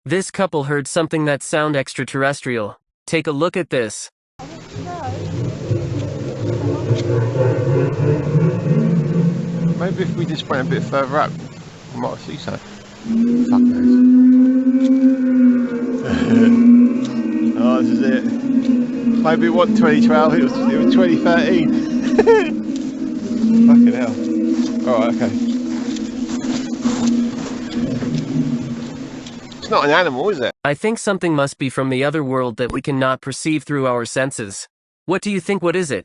This couple heard something that sounded extraterrestrial. Take a look at this. Maybe if we just went a bit further up, we might see something. Fuck knows. Oh, this is it. Maybe it wasn't 2012, it was 2013. Fucking hell. Alright, okay. It's not an animal, is it? I think something must be from the other world that we cannot perceive through our senses. What do you think? What is it?